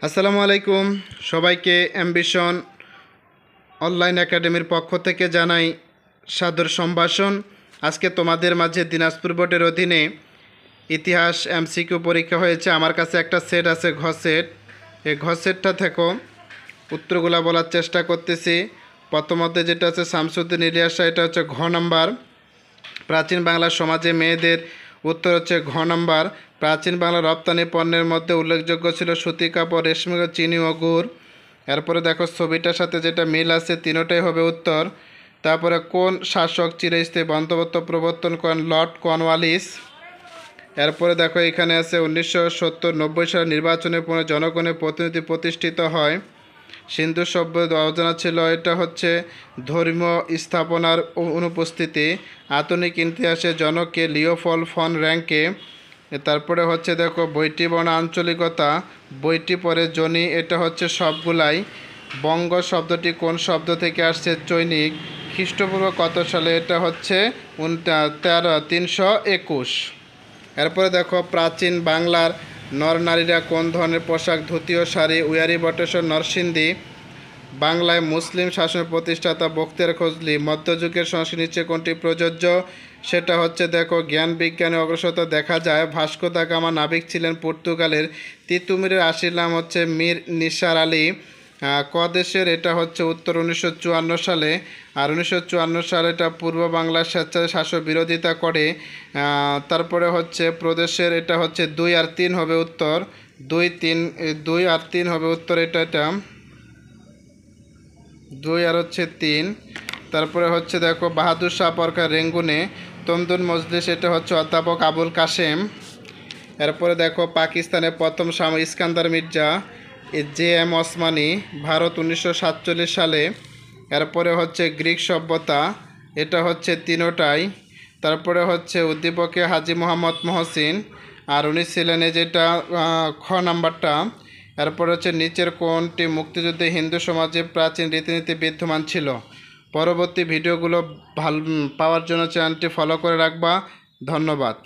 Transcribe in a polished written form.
আসসালামু আলাইকুম সবাইকে অ্যাম্বিশন অনলাইন একাডেমির পক্ষ থেকে জানাই সাদর সম্ভাষণ। আজকে তোমাদের মাঝে দিনাজপুর বোর্ডের অধীনে ইতিহাস এমসিকিউ পরীক্ষা হয়েছে। আমার কাছে একটা সেট আছে, ঘ সেট। এই ঘ সেটটা থেকে উত্তরগুলো বলার চেষ্টা করতেছি। প্রথমত যেটা আছে শামসুদ্দিন ইলিয়াস, এটা হচ্ছে ঘ নাম্বার। প্রাচীন বাংলার সমাজে মেয়েদের, উত্তর হচ্ছে ঘ নাম্বার। প্রাচীন বাংলার রপ্তানি পণ্যের মধ্যে উল্লেখযোগ্য ছিল সুতি কাপড়, রেশমি, চিনি ও গুড়। এরপরে দেখো ছবিটার সাথে যেটা মিল আছে তিনোটাই হবে উত্তর। তারপরে কোন শাসক চিরস্থায়ী বন্দোবস্ত প্রবর্তন করেন? Lord Cornwallis. এরপরে দেখো এখানে আছে 1970-90 সালে নির্বাচনের পরে জনগণের প্রতিনিধি প্রতিষ্ঠিত হয়। সিন্ধু সভ্য অজানা ছিল, এটা হচ্ছে ধর্মীয় স্থাপনার অনুপস্থিতি। আধুনিক ইতিহাসে জনকে লিওপোল্ড ফন র্যাঙ্কে। তারপরে হচ্ছে দেখো বইটি বর্ণ আঞ্চলিকতা, বইটি পরে জনি, এটা হচ্ছে সবগুলাই। বঙ্গ শব্দটি কোন শব্দ থেকে আসছে? চৈনিক। খ্রিস্টপূর্ব কত সালে? এটা হচ্ছে 321। এরপরে দেখো প্রাচীন বাংলার নরনারীরা কোন ধরনের পোশাক? ধুতি ও শাড়ি। উয়ারি বটেশ্বর নরসিংদী। বাংলায় মুসলিম শাসনের প্রতিষ্ঠাতা বখতিয়ার খজলি। মধ্যযুগের সংস্কৃতি নিচে কোনটি প্রযোজ্য? সেটা হচ্ছে দেখো জ্ঞান বিজ্ঞানে অগ্রসরতা দেখা যায়। ভাস্কো দা গামা নাবিক ছিলেন পর্তুগালের। তিতুমিরের আশির নাম হচ্ছে মীর নিসার আলী। ক দেশের? এটা হচ্ছে উত্তর 1954 সালে। আর 1954 সালে এটা পূর্ব বাংলার স্বেচ্ছায় শাসক বিরোধিতা করে। তারপরে হচ্ছে প্রদেশের, এটা হচ্ছে 2 আর 3 হবে উত্তর। 2 আর 3 হবে উত্তর। এটা 2 আর হচ্ছে 3। তারপরে হচ্ছে দেখো বাহাদুর শাহ পরখার রেঙ্গুনে। তমদুন মজলিস, এটা হচ্ছে অধ্যাপক আবুল কাশেম। এরপরে দেখো পাকিস্তানের প্রথম শামা ইস্কান্দার মির্জা। JM ওসমানী। ভারত 1947 সালে। এরপরে হচ্ছে গ্রিক সভ্যতা, এটা হচ্ছে তিনোটাই। তারপরে হচ্ছে উদ্দীপকে হাজী মোহাম্মদ মহসিন, আর উনি ছিলেন যেটা খ নাম্বারটা। এরপরে হচ্ছে নিচের কোনটি মুক্তিযুদ্ধে হিন্দু সমাজে প্রাচীন রীতিনীতি বিদ্যমান ছিল? পরবর্তী ভিডিওগুলো ভালো পাওয়ার জন্য চ্যানেলটি ফলো করে রাখবা। ধন্যবাদ।